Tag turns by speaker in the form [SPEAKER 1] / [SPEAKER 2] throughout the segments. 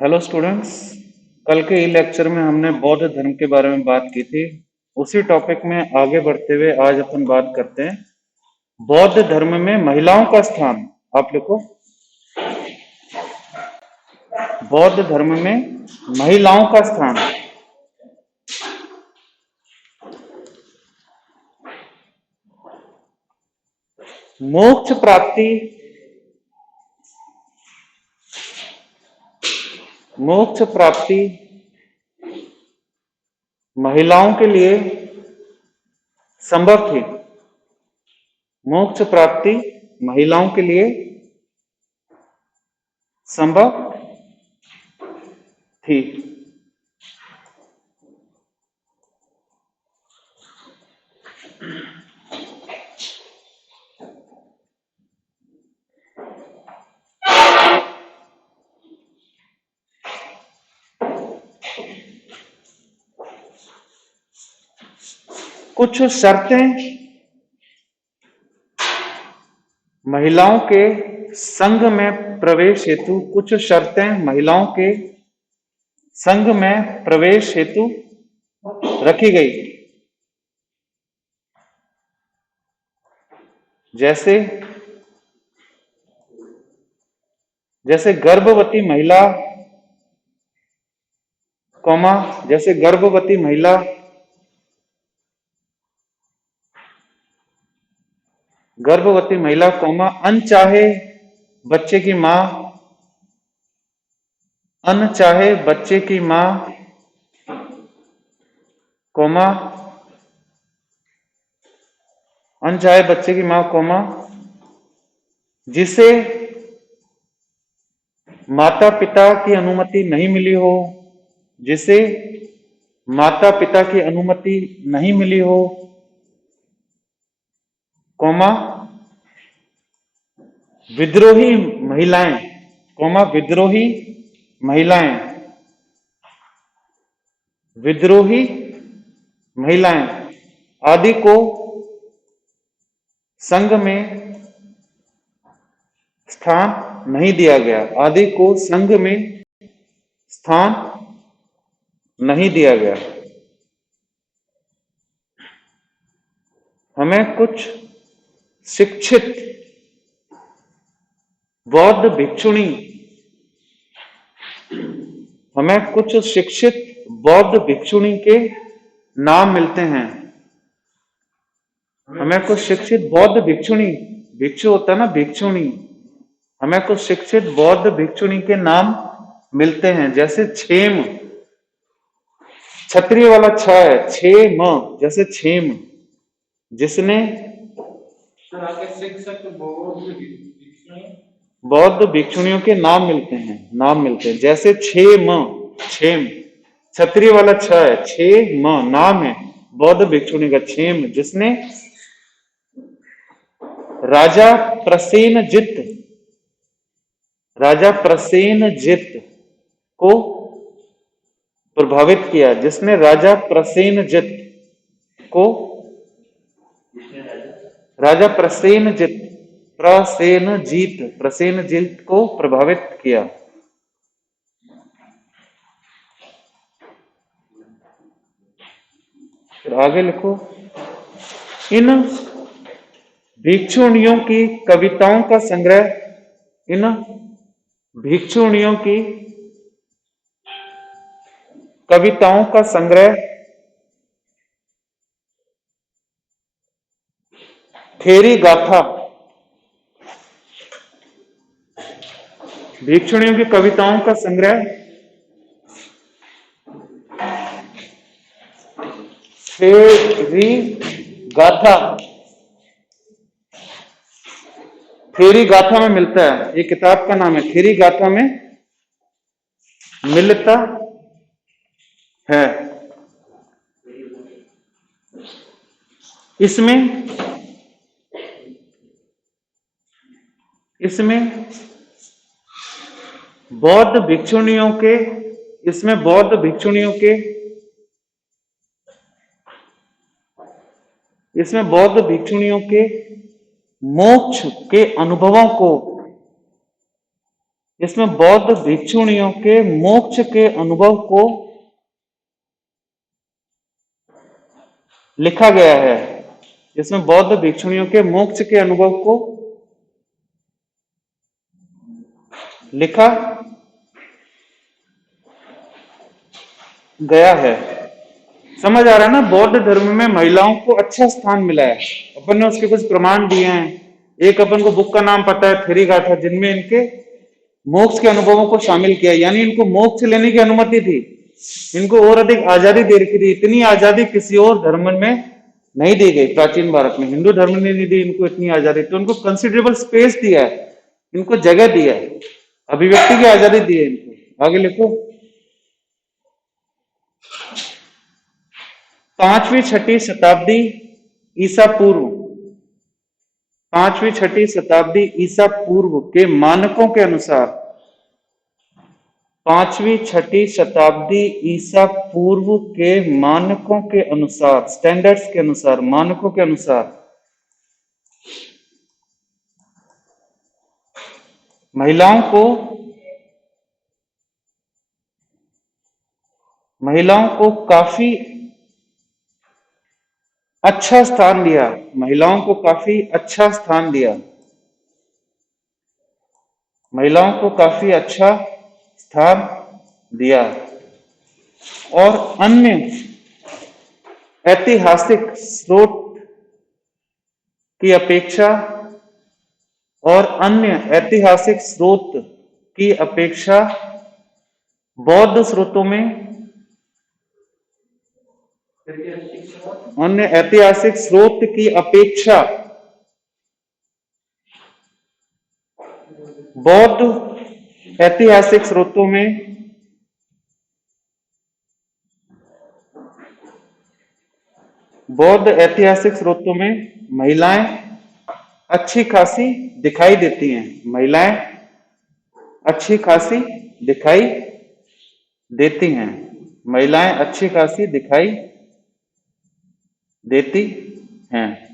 [SPEAKER 1] Hello students. कल के ई lecture में हमने बौद्ध धर्म के बारे में बात की थी। उसी टॉपिक में आगे बढ़ते हुए आज अपन बात करते हैं बौद्ध धर्म में महिलाओं का स्थान। आप लिखो, बौद्ध धर्म में महिलाओं का स्थान। मोक्ष प्राप्ति, मोक्ष प्राप्ति महिलाओं के लिए संभव थी। मोक्ष प्राप्ति महिलाओं के लिए संभव थी। कुछ शर्तें महिलाओं के संघ में प्रवेश हेतु, कुछ शर्तें महिलाओं के संघ में प्रवेश हेतु रखी गई। जैसे जैसे गर्भवती महिला, कौमा, जैसे गर्भवती महिला, गर्भवती महिला कौमा अनचाहे बच्चे की मां, अनचाहे बच्चे की मां, कौमा अनचाहे बच्चे की मां, कौमा जिसे माता पिता की अनुमति नहीं मिली हो, जिसे माता पिता की अनुमति नहीं मिली हो, कौमा विद्रोही महिलाएं, कौमा विद्रोही महिलाएं, विद्रोही महिलाएं आदि को संघ में स्थान नहीं दिया गया, आदि को संघ में स्थान नहीं दिया गया। हमें कुछ शिक्षित बौद्ध भिक्षुणी, हमें कुछ शिक्षित बौद्ध भिक्षुणी के नाम मिलते हैं। हमें कुछ शिक्षित बौद्ध भिक्षुणी, भिक्षु होता है ना, भिक्षुणी, हमें कुछ शिक्षित बौद्ध भिक्षुणी के नाम मिलते हैं। जैसे छेम, क्षत्रिय वाला छ है, छेम, जैसे छेम, जिसने बौद्ध भिक्षुणियों के नाम मिलते हैं, नाम मिलते हैं। जैसे छेम, छेम क्षत्रिय वाला छ है, छेम नाम है बौद्ध भिक्षुणी का, छेम जिसने राजा प्रसेनजित, राजा प्रसेनजित को प्रभावित किया, जिसने राजा प्रसेनजित को, राजा प्रसेनजित, प्रसेनजीत, प्रसेनजीत को प्रभावित किया। फिर आगे लिखो, इन भिक्षुणियों की कविताओं का संग्रह, इन भिक्षुणियों की कविताओं का संग्रह थेरी गाथा, भिक्षुणियों की कविताओं का संग्रह थेरी गाथा, थेरी गाथा में मिलता है। ये किताब का नाम है, थेरी गाथा में मिलता है। इसमें बौद्ध भिक्षुणियों के, इसमें बौद्ध भिक्षुणियों के, इसमें बौद्ध भिक्षुणियों के मोक्ष के अनुभवों को, इसमें बौद्ध भिक्षुणियों के मोक्ष के अनुभव को लिखा गया है। इसमें बौद्ध भिक्षुणियों के मोक्ष के अनुभव को लिखा गया है। समझ आ रहा है ना? बौद्ध धर्म में महिलाओं को अच्छा स्थान मिला है। अपन ने उसके कुछ प्रमाण दिए हैं। एक अपन को बुक का नाम पता है, थेरी गाथा, जिनमें इनके मोक्ष के अनुभवों को शामिल किया, यानी इनको मोक्ष लेने की अनुमति थी, इनको और अधिक आजादी दे रखी थी। इतनी आजादी किसी और धर्म में नहीं दी गई। प्राचीन भारत में हिंदू धर्म ने नहीं दी इनको इतनी आजादी, तो उनको कंसिडरेबल स्पेस दिया है, इनको जगह दिया है, अभिव्यक्ति की आजादी दी है इनको। आगे लिखो। 5वीं 6वीं शताब्दी ईसा पूर्व, 5वीं 6वीं शताब्दी ईसा पूर्व के मानकों के अनुसार, 5वीं 6वीं शताब्दी ईसा पूर्व के मानकों के अनुसार, स्टैंडर्ड्स के अनुसार, मानकों के अनुसार महिलाओं को काफी अच्छा स्थान दिया। महिलाओं को काफी अच्छा स्थान दिया। महिलाओं को काफी अच्छा स्थान दिया और अन्य ऐतिहासिक स्रोत की अपेक्षा, और अन्य ऐतिहासिक स्रोत की अपेक्षा बौद्ध स्रोतों में, अन्य ऐतिहासिक स्रोत की अपेक्षा बौद्ध ऐतिहासिक स्रोतों में महिलाएं अच्छी खासी दिखाई देती हैं। महिलाएं अच्छी खासी दिखाई देती हैं। महिलाएं अच्छी खासी दिखाई देती हैं।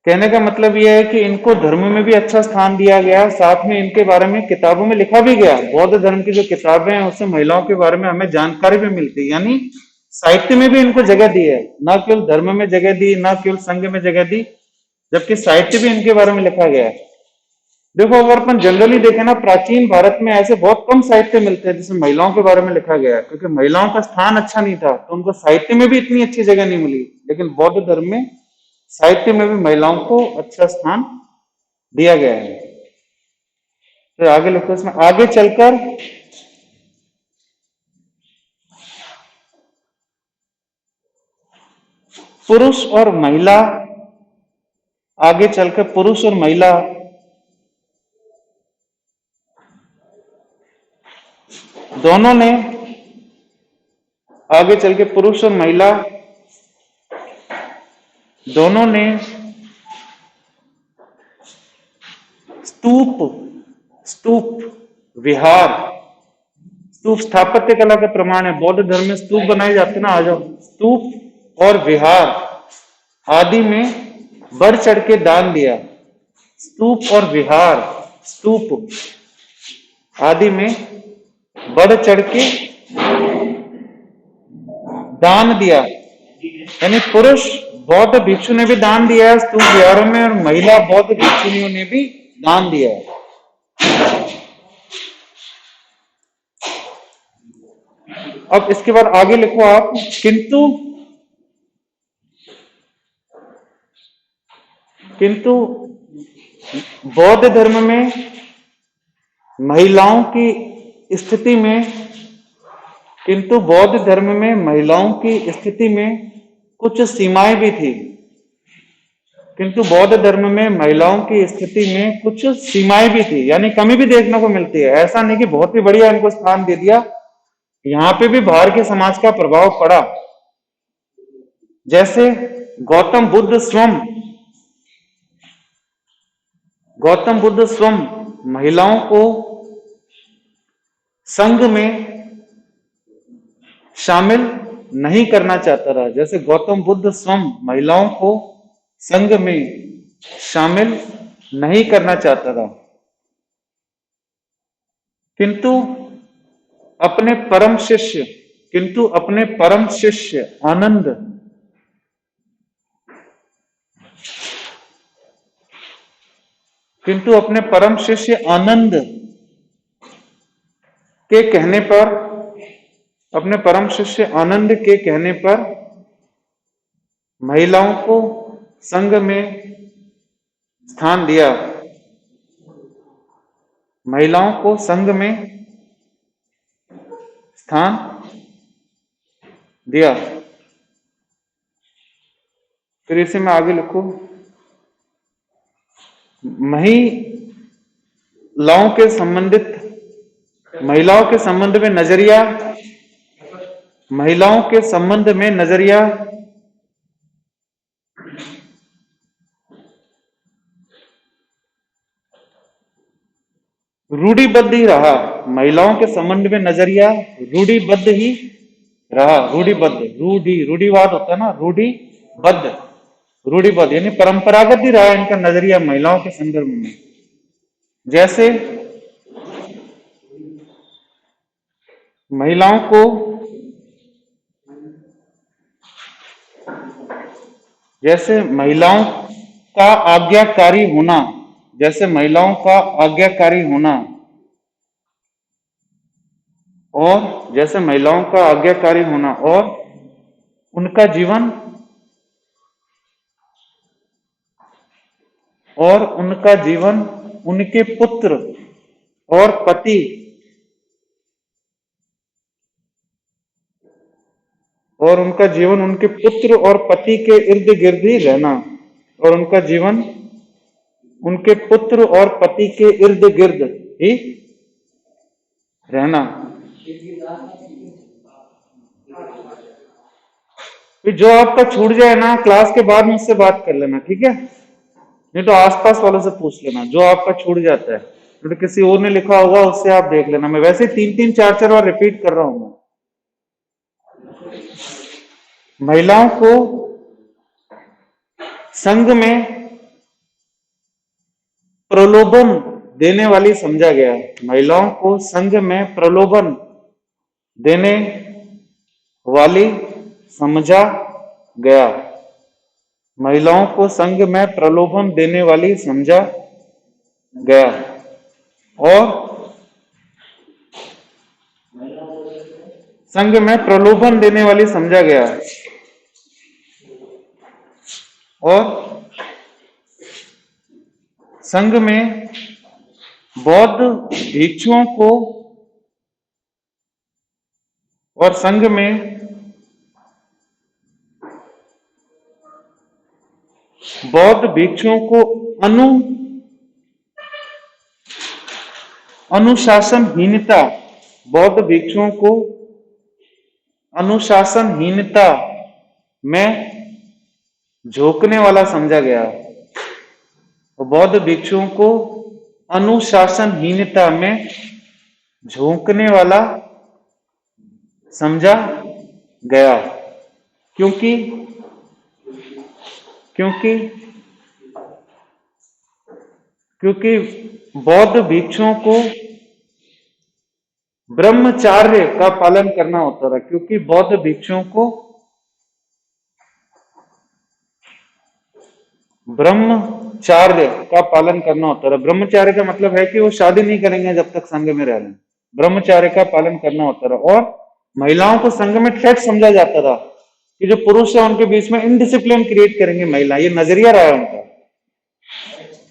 [SPEAKER 1] कहने का मतलब यह है कि इनको धर्म में भी अच्छा स्थान दिया गया, साथ में इनके बारे में किताबों में लिखा भी गया। बौद्ध धर्म की जो किताबें हैं उससे महिलाओं के बारे में हमें जानकारी भी मिलती है, यानी साहित्य में भी इनको जगह दी है। ना केवल धर्म में जगह दी, ना केवल संघ में जगह दी, जबकि साहित्य भी इनके बारे में लिखा गया है। देखो, अगर अपन जनरली देखें ना, प्राचीन भारत में ऐसे बहुत कम साहित्य मिलते हैं जिसमें महिलाओं के बारे में लिखा गया है, क्योंकि महिलाओं का स्थान अच्छा नहीं था, तो उनको साहित्य में भी इतनी अच्छी जगह नहीं मिली। लेकिन बौद्ध धर्म में साहित्य में भी महिलाओं को अच्छा स्थान दिया गया है। तो आगे लिखो, इसमें आगे चलकर पुरुष और महिला, आगे चलकर पुरुष और महिला दोनों ने, आगे चल के पुरुष और महिला दोनों ने स्तूप विहार, स्तूप स्थापत्य कला का प्रमाण है। बौद्ध धर्म में स्तूप बनाए जाते हैं ना, आ जाओ। स्तूप और विहार आदि में बढ़ चढ़ के दान दिया। स्तूप और विहार, स्तूप आदि में बढ़ चढ़ के दान दिया। यानी पुरुष बौद्ध भिक्षु ने भी दान दिया है स्तूप विहारों में, और महिला बौद्ध भिक्षुनियों ने भी दान दिया है। अब इसके बाद आगे लिखो आप, किंतु बौद्ध धर्म में महिलाओं की स्थिति में, किंतु बौद्ध धर्म में महिलाओं की स्थिति में कुछ सीमाएं भी थी। किंतु बौद्ध धर्म में महिलाओं की स्थिति में कुछ सीमाएं भी थी, यानी कमी भी देखने को मिलती है। ऐसा नहीं कि बहुत ही बढ़िया इनको स्थान दे दिया, यहां पे भी बाहर के समाज का प्रभाव पड़ा। जैसे गौतम बुद्ध स्वयं महिलाओं को संघ में शामिल नहीं करना चाहता रहा। जैसे गौतम बुद्ध स्वयं महिलाओं को संघ में शामिल नहीं करना चाहता था, किंतु अपने परम शिष्य आनंद किंतु अपने परम शिष्य आनंद के कहने पर अपने परम शिष्य आनंद के कहने पर महिलाओं को संघ में स्थान दिया, महिलाओं को संघ में स्थान दिया। फिर इसे मैं आगे लिखूं, महिलाओं के संबंध में नजरिया, महिलाओं के संबंध में नजरिया रूढ़िबद्ध ही रहा। महिलाओं के संबंध में नजरिया रूढ़िबद्ध ही रहा। रूढ़िवाद होता है ना, रूढ़िबद्ध यानी परंपरागत ही रहा इनका नजरिया महिलाओं के संदर्भ में। जैसे महिलाओं को का आज्ञाकारी होना, महिलाओं का आज्ञाकारी होना और उनका जीवन उनके पुत्र और पति के इर्द गिर्द ही रहना, फिर जो आपका छूट जाए ना क्लास के बाद मुझसे बात कर लेना, ठीक है? नहीं तो आसपास वालों से पूछ लेना जो आपका छूट जाता है, तो किसी और ने लिखा होगा उससे आप देख लेना। मैं वैसे 3-3 4-4 बार रिपीट कर रहा हूं। महिलाओं को संघ में प्रलोभन देने वाली समझा गया। महिलाओं को संघ में प्रलोभन देने वाली समझा गया। महिलाओं को संघ में प्रलोभन देने वाली समझा गया और संघ में प्रलोभन देने वाली समझा गया और संघ में बौद्ध भिक्षुओं को अनुशासनहीनता में झोंकने वाला समझा गया। बौद्ध भिक्षुओं को अनुशासनहीनता में झोंकने वाला समझा गया, क्योंकि बौद्ध भिक्षुओं को ब्रह्मचर्य का पालन करना होता था। ब्रह्मचर्य का मतलब है कि वो शादी नहीं करेंगे जब तक संघ में रह रहे हैं। ब्रह्मचर्य का पालन करना होता था और महिलाओं को संघ में ठेठ समझा जाता था कि जो पुरुष है उनके बीच में इनडिसिप्लिन क्रिएट करेंगे महिला, ये नजरिया रहा है उनका।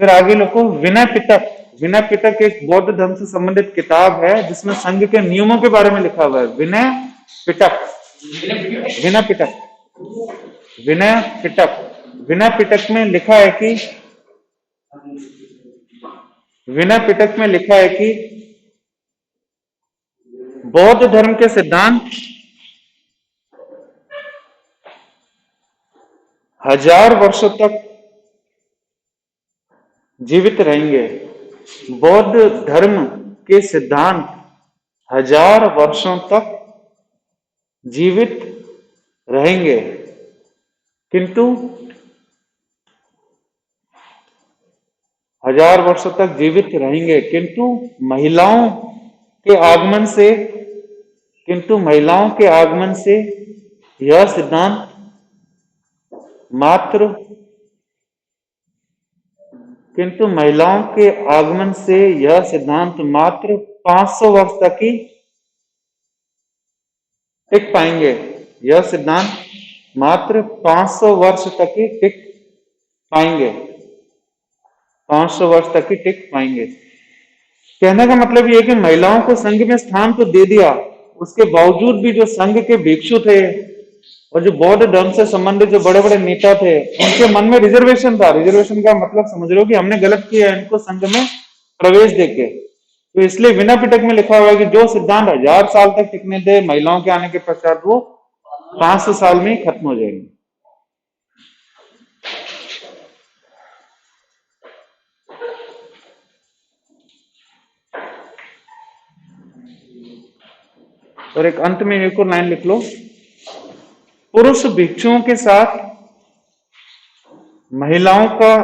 [SPEAKER 1] फिर आगे लिखो, विनय पिटक एक बौद्ध धर्म से संबंधित किताब है जिसमें संघ के नियमों के बारे में लिखा हुआ है। विनय पिटक में लिखा है कि बौद्ध धर्म के सिद्धांत 1000 वर्षों तक जीवित रहेंगे। बौद्ध धर्म के सिद्धांत 1000 वर्षों तक जीवित रहेंगे, किंतु हजार वर्षों तक जीवित रहेंगे, के आगमन से किंतु महिलाओं के आगमन से यह सिद्धांत मात्र किंतु महिलाओं के आगमन से यह सिद्धांत मात्र 500 वर्ष तक ही टिक पाएंगे। यह सिद्धांत मात्र 500 वर्ष तक ही टिक पाएंगे। 500 वर्ष तक ही टिक पाएंगे। कहने का मतलब ये है कि महिलाओं को संघ में स्थान तो दे दिया, उसके बावजूद भी जो संघ के भिक्षु थे और जो बौद्ध धर्म से संबंधित जो बड़े बड़े नेता थे, उनके मन में रिजर्वेशन था। रिजर्वेशन का मतलब समझ रहे हो कि हमने गलत किया है इनको संघ में प्रवेश देके। तो इसलिए विनय पिटक में लिखा हुआ है कि जो सिद्धांत 1000 साल तक टिकने थे, महिलाओं के आने के पश्चात वो 500 साल में ही खत्म हो जाएंगे। और एक अंत में एक और लाइन लिख लो, पुरुष भिक्षुओं के साथ महिलाओं का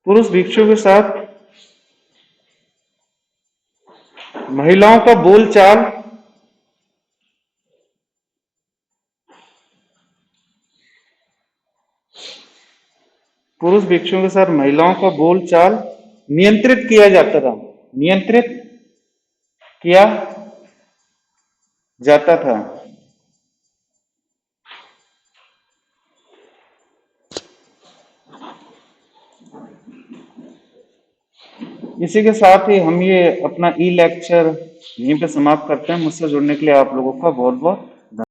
[SPEAKER 1] पुरुष भिक्षुओं के साथ महिलाओं का बोलचाल पुरुष भिक्षुओं के साथ महिलाओं का बोलचाल नियंत्रित किया जाता था। नियंत्रित किया जाता था। इसी के साथ ही हम ये अपना ई लेक्चर यहीं पे समाप्त करते हैं। मुझसे जुड़ने के लिए आप लोगों का बहुत बहुत